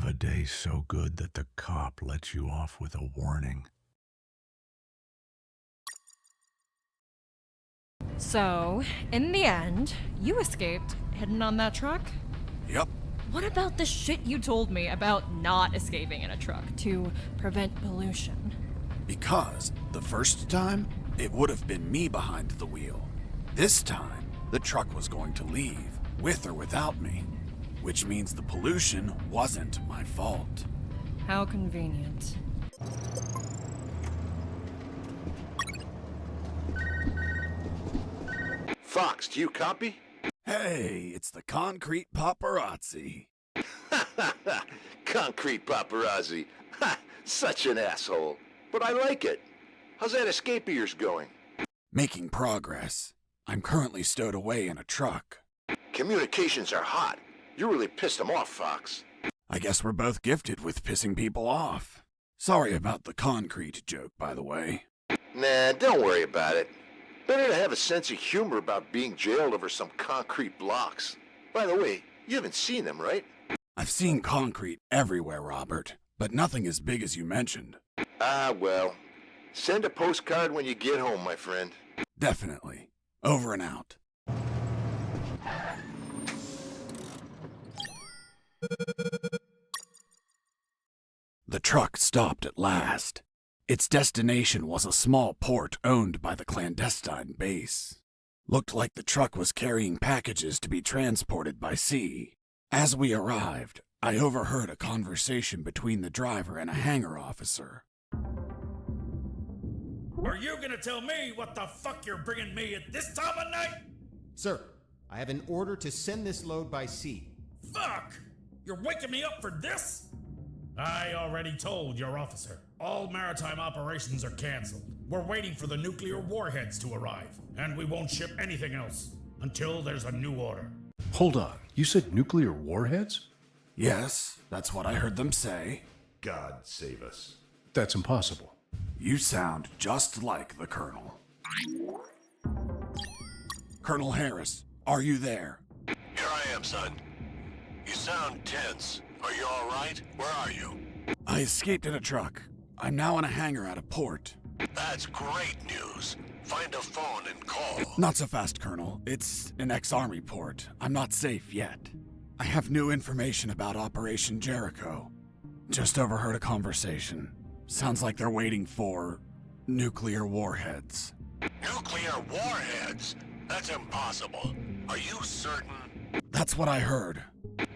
a day so good that the cop lets you off with a warning. So, in the end, you escaped, hidden on that truck? Yep. What about the shit you told me about not escaping in a truck to prevent pollution? Because the first time, it would have been me behind the wheel. This time, the truck was going to leave, with or without me. Which means the pollution wasn't my fault. How convenient. Fox, do you copy? Hey, it's the concrete paparazzi. Concrete paparazzi. Ha! Such an asshole. But I like it. How's that escape of yours going? Making progress. I'm currently stowed away in a truck. Communications are hot. You really pissed them off, Fox. I guess we're both gifted with pissing people off. Sorry about the concrete joke, by the way. Nah, don't worry about it. Better to have a sense of humor about being jailed over some concrete blocks. By the way, you haven't seen them, right? I've seen concrete everywhere, Robert, but nothing as big as you mentioned. Ah, well. Send a postcard when you get home, my friend. Definitely. Over and out. The truck stopped at last. Its destination was a small port owned by the clandestine base. Looked like the truck was carrying packages to be transported by sea. As we arrived, I overheard a conversation between the driver and a hangar officer. Are you gonna tell me what the fuck you're bringing me at this time of night? Sir, I have an order to send this load by sea. Fuck! You're waking me up for this? I already told your officer. All maritime operations are canceled. We're waiting for the nuclear warheads to arrive, and we won't ship anything else until there's a new order. Hold on, you said nuclear warheads? Yes, that's what I heard them say. God save us. That's impossible. You sound just like the Colonel. Colonel Harris, are you there? Here I am, son. You sound tense. Are you all right? Where are you? I escaped in a truck. I'm now in a hangar at a port. That's great news. Find a phone and call. Not so fast, Colonel. It's an ex-Army port. I'm not safe yet. I have new information about Operation Jericho. Just overheard a conversation. Sounds like they're waiting for nuclear warheads. Nuclear warheads? That's impossible. Are you certain? That's what I heard.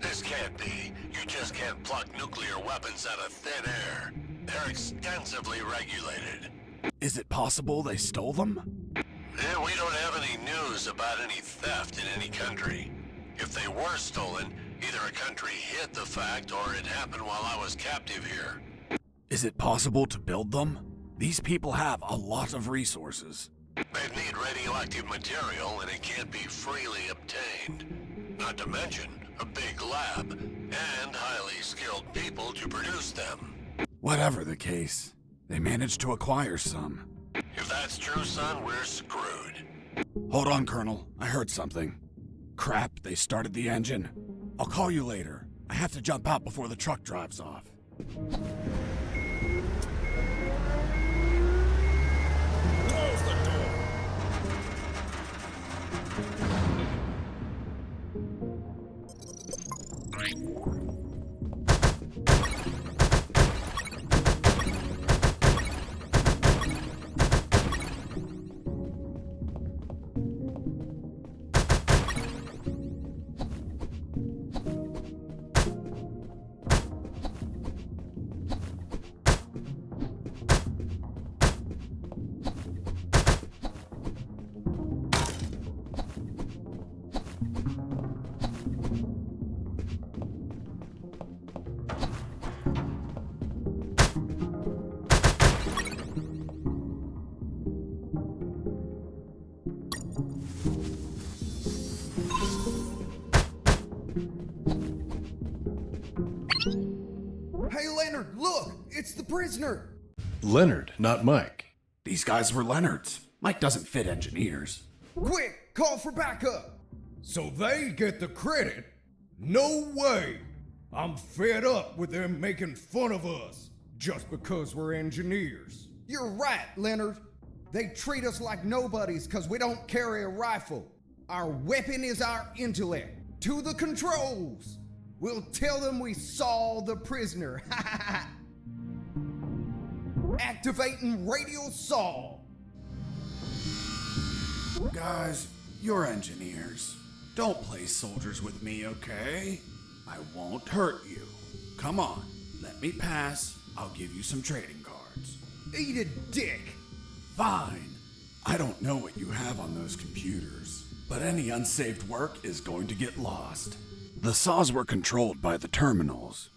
This can't be. You just can't pluck nuclear weapons out of thin air. They're extensively regulated. Is it possible they stole them? We don't have any news about any theft in any country. If they were stolen, either a country hid the fact or it happened while I was captive here. Is it possible to build them? These people have a lot of resources. They'd need radioactive material and it can't be freely obtained. Not to mention a big lab and highly skilled people to produce them. Whatever the case, they managed to acquire some. If that's true, son, we're screwed. Hold on, Colonel. I heard something. Crap, they started the engine. I'll call you later. I have to jump out before the truck drives off. Close the door! Hey, Leonard, look! It's the prisoner! Leonard, not Mike. These guys were Leonard's. Mike doesn't fit engineers. Quick, call for backup! So they get the credit? No way! I'm fed up with them making fun of us just because we're engineers. You're right, Leonard. They treat us like nobodies because we don't carry a rifle. Our weapon is our intellect. To the controls! We'll tell them we saw the prisoner. Activating radial saw. Guys, you're engineers. Don't play soldiers with me, okay? I won't hurt you. Come on, let me pass. I'll give you some trading cards. Eat a dick. Fine. I don't know what you have on those computers, but any unsaved work is going to get lost. The saws were controlled by the terminals.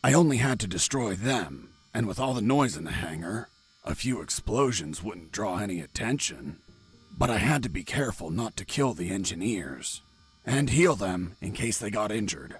I only had to destroy them, and with all the noise in the hangar, a few explosions wouldn't draw any attention. But I had to be careful not to kill the engineers, and heal them in case they got injured.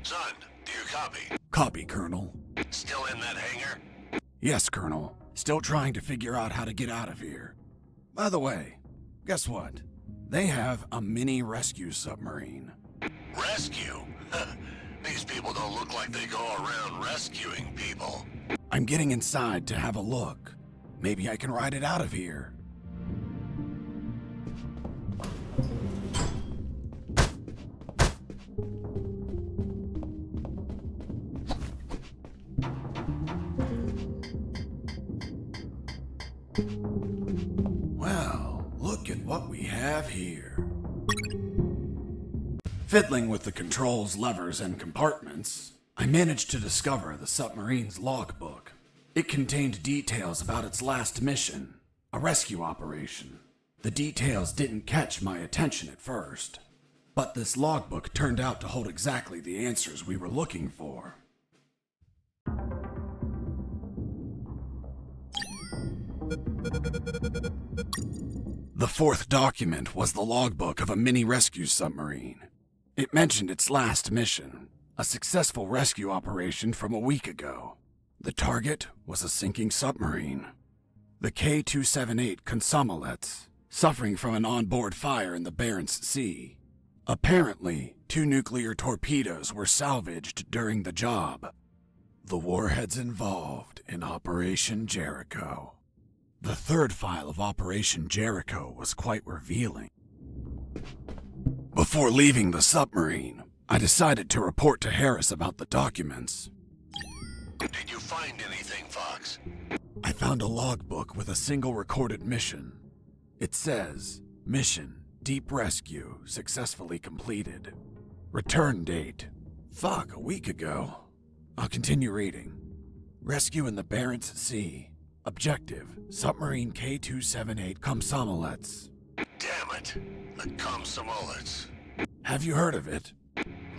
Son, do you copy? Copy, Colonel. Still in that hangar? Yes, Colonel. Still trying to figure out how to get out of here. By the way, guess what? They have a mini rescue submarine. Rescue? These people don't look like they go around rescuing people. I'm getting inside to have a look. Maybe I can ride it out of here. Well, look at what we have here. Fiddling with the controls, levers, and compartments, I managed to discover the submarine's logbook. It contained details about its last mission, a rescue operation. The details didn't catch my attention at first, but this logbook turned out to hold exactly the answers we were looking for. The fourth document was the logbook of a mini rescue submarine. It mentioned its last mission, a successful rescue operation from a week ago. The target was a sinking submarine. The K-278 Consomolets, suffering from an onboard fire in the Barents Sea. Apparently, 2 nuclear torpedoes were salvaged during the job. The warheads involved in Operation Jericho. The third file of Operation Jericho was quite revealing. Before leaving the submarine, I decided to report to Harris about the documents. Did you find anything, Fox? I found a logbook with a single recorded mission. It says, Mission, Deep Rescue, successfully completed. Return date, a week ago. I'll continue reading. Rescue in the Barents Sea. Objective, submarine K-278 Komsomolets. Damn it. The Komsomolets. Have you heard of it?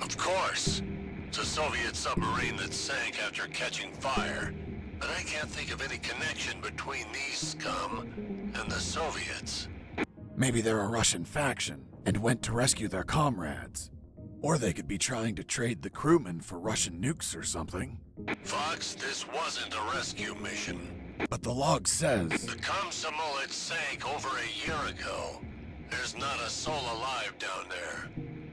Of course. It's a Soviet submarine that sank after catching fire. but I can't think of any connection between these scum and the Soviets. Maybe they're a Russian faction and went to rescue their comrades. Or they could be trying to trade the crewmen for Russian nukes or something. Fox, this wasn't a rescue mission. But the log says... The Komsomolets sank over a year ago. There's not a soul alive down there.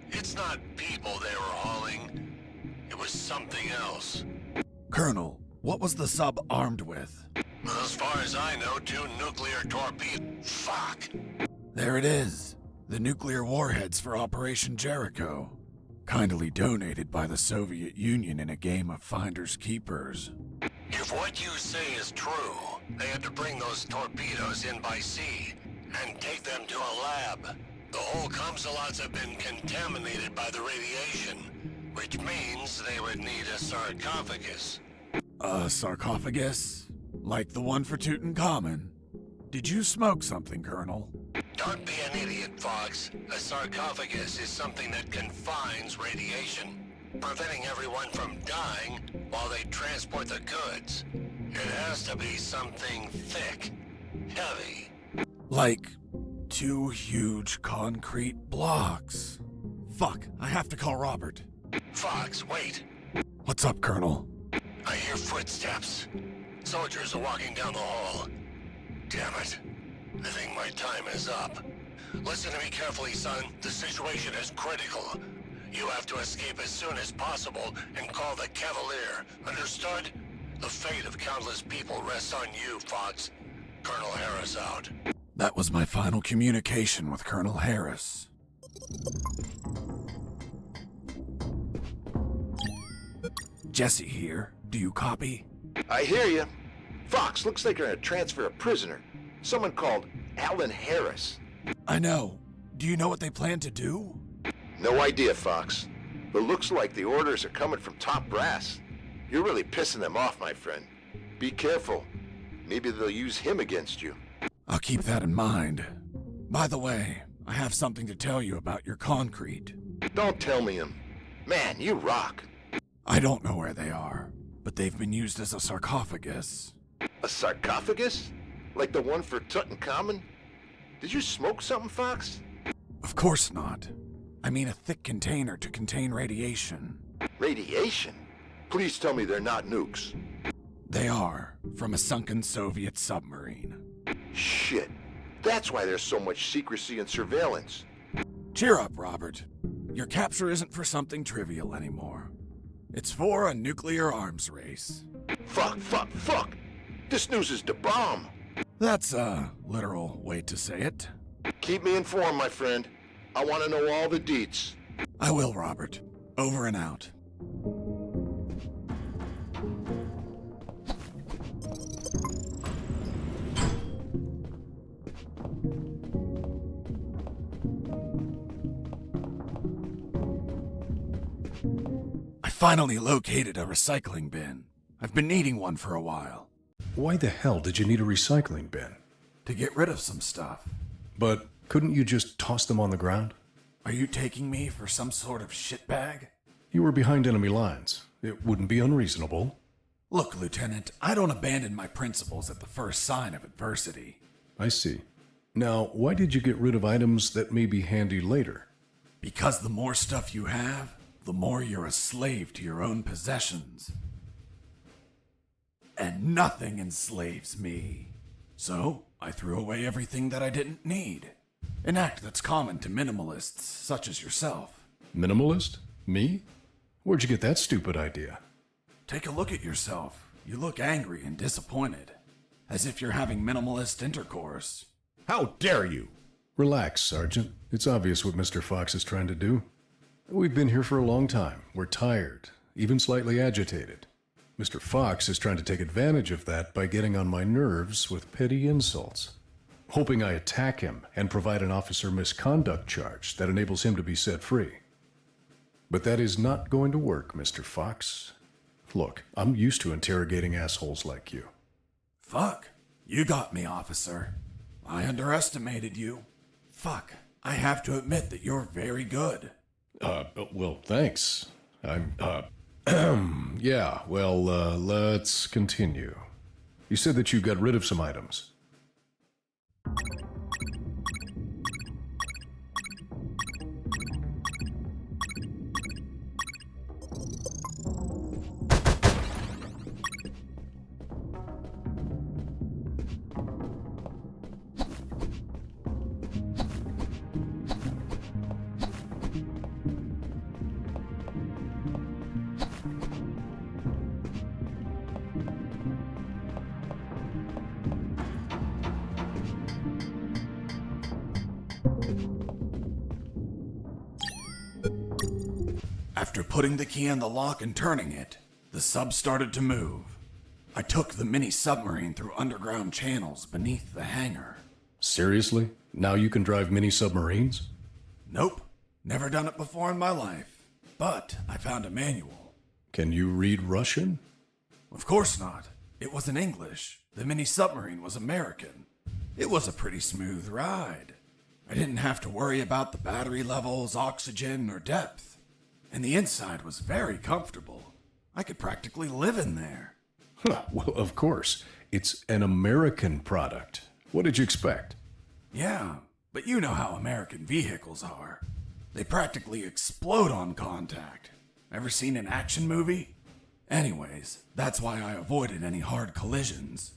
It's not people they were hauling. It was something else. Colonel, what was the sub armed with? As far as I know, 2 nuclear torpedoes. Fuck. There it is. The nuclear warheads for Operation Jericho. Kindly donated by the Soviet Union in a game of finders keepers. If what you say is true, they had to bring those torpedoes in by sea and take them to a lab. The whole Komsomolets have been contaminated by the radiation, which means they would need a sarcophagus. A sarcophagus? Like the one for Tutankhamun? Did you smoke something, Colonel? Don't be an idiot, Fox. A sarcophagus is something that confines radiation, preventing everyone from dying while they transport the goods. It has to be something thick, heavy. Like 2 huge concrete blocks. Fuck, I have to call Robert. Fox, wait. What's up, Colonel? I hear footsteps. Soldiers are walking down the hall. Damn it. I think my time is up. Listen to me carefully, son. The situation is critical. You have to escape as soon as possible and call the Cavalier. Understood? The fate of countless people rests on you, Fox. Colonel Harris out. That was my final communication with Colonel Harris. Jesse here. Do you copy? I hear you. Fox, looks like you're gonna transfer a prisoner. Someone called Alan Harris. I know. Do you know what they plan to do? No idea, Fox. But looks like the orders are coming from top brass. You're really pissing them off, my friend. Be careful. Maybe they'll use him against you. I'll keep that in mind. By the way, I have something to tell you about your concrete. Don't tell me him. Man, you rock. I don't know where they are, but they've been used as a sarcophagus. A sarcophagus? Like the one for Tutankhamun? Did you smoke something, Fox? Of course not. I mean a thick container to contain radiation. Radiation? Please tell me they're not nukes. They are, from a sunken Soviet submarine. Shit. That's why there's so much secrecy and surveillance. Cheer up, Robert. Your capture isn't for something trivial anymore. It's for a nuclear arms race. Fuck. This news is the bomb. That's a literal way to say it. Keep me informed, my friend. I want to know all the deets. I will, Robert. Over and out. I finally located a recycling bin. I've been needing one for a while. Why the hell did you need a recycling bin? To get rid of some stuff. But couldn't you just toss them on the ground? Are you taking me for some sort of shitbag? You were behind enemy lines. It wouldn't be unreasonable. Look, Lieutenant, I don't abandon my principles at the first sign of adversity. I see. Now, why did you get rid of items that may be handy later? Because the more stuff you have, the more you're a slave to your own possessions. And nothing enslaves me. So, I threw away everything that I didn't need. An act that's common to minimalists such as yourself. Minimalist? Me? Where'd you get that stupid idea? Take a look at yourself. You look angry and disappointed. As if you're having minimalist intercourse. How dare you? Relax, Sergeant. It's obvious what Mr. Fox is trying to do. We've been here for a long time. We're tired, even slightly agitated. Mr. Fox is trying to take advantage of that by getting on my nerves with petty insults, hoping I attack him and provide an officer misconduct charge that enables him to be set free. But that is not going to work, Mr. Fox. Look, I'm used to interrogating assholes like you. Fuck. You got me, officer. I underestimated you. Fuck. I have to admit that you're very good. Well, thanks. Yeah, well, let's continue. You said that you got rid of some items. After putting the key in the lock and turning it, the sub started to move. I took the mini submarine through underground channels beneath the hangar. Seriously? Now you can drive mini submarines? Nope, never done it before in my life. But I found a manual. Can you read Russian? Of course not. It was in English. The mini submarine was American. It was a pretty smooth ride. I didn't have to worry about the battery levels, oxygen, or depth. And the inside was very comfortable. I could practically live in there. Huh, well, of course. It's an American product. What did you expect? Yeah, but you know how American vehicles are. They practically explode on contact. Ever seen an action movie? Anyways, that's why I avoided any hard collisions.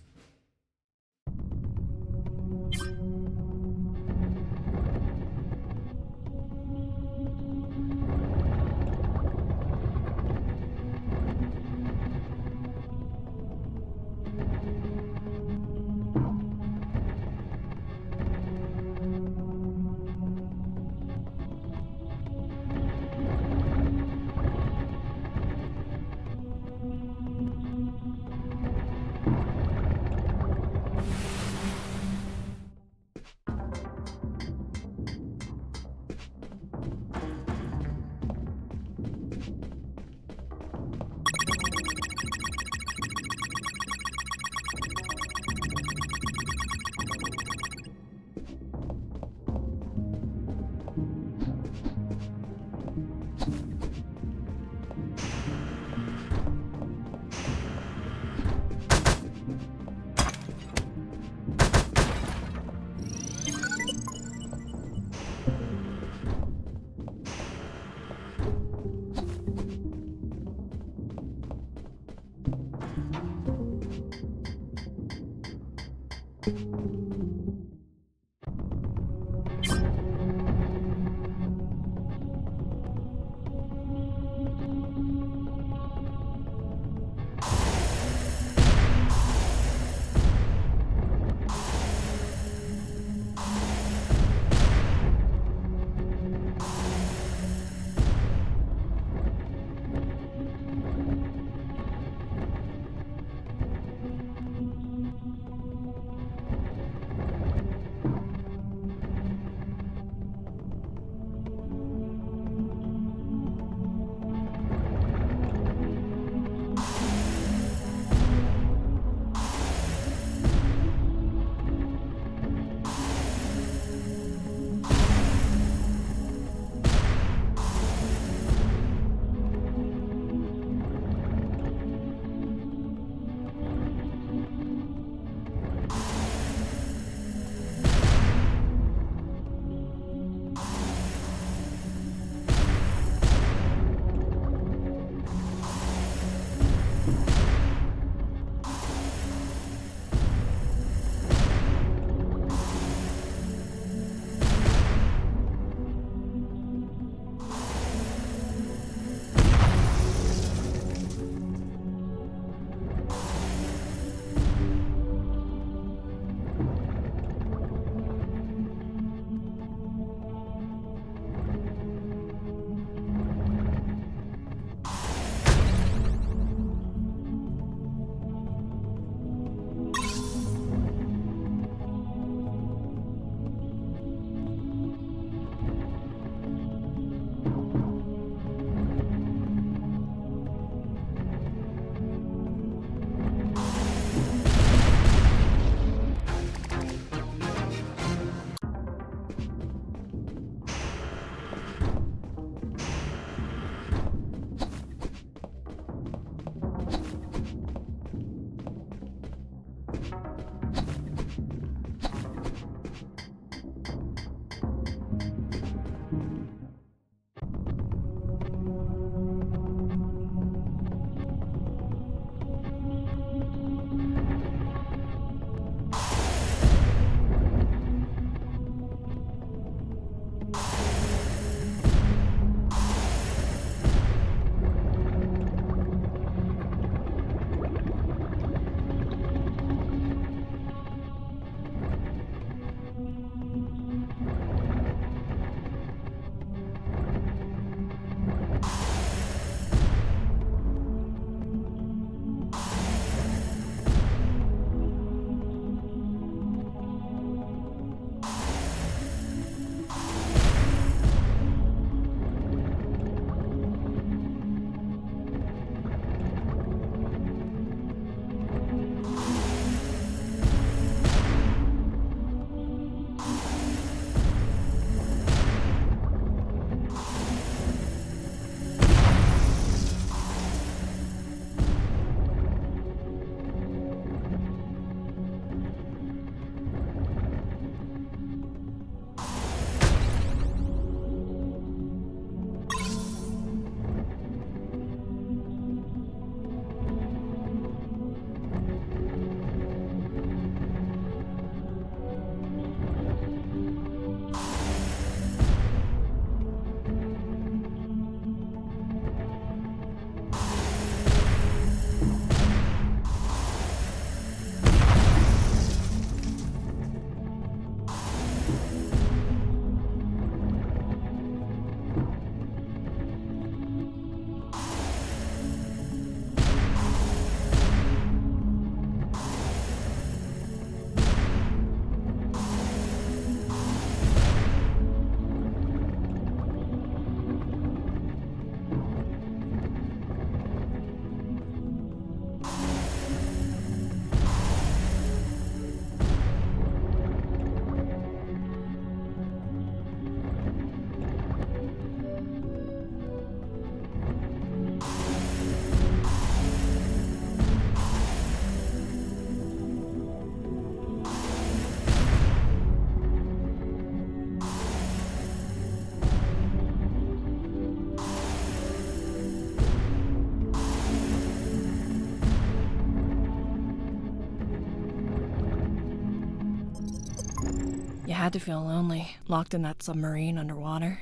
You had to feel lonely, locked in that submarine underwater.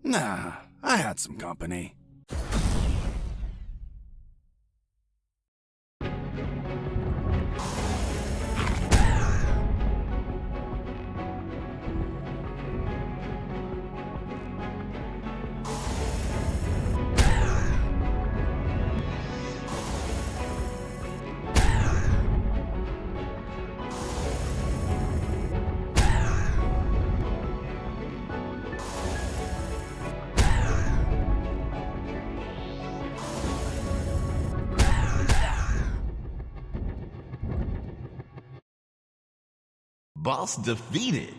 Nah, I had some company. Boss defeated.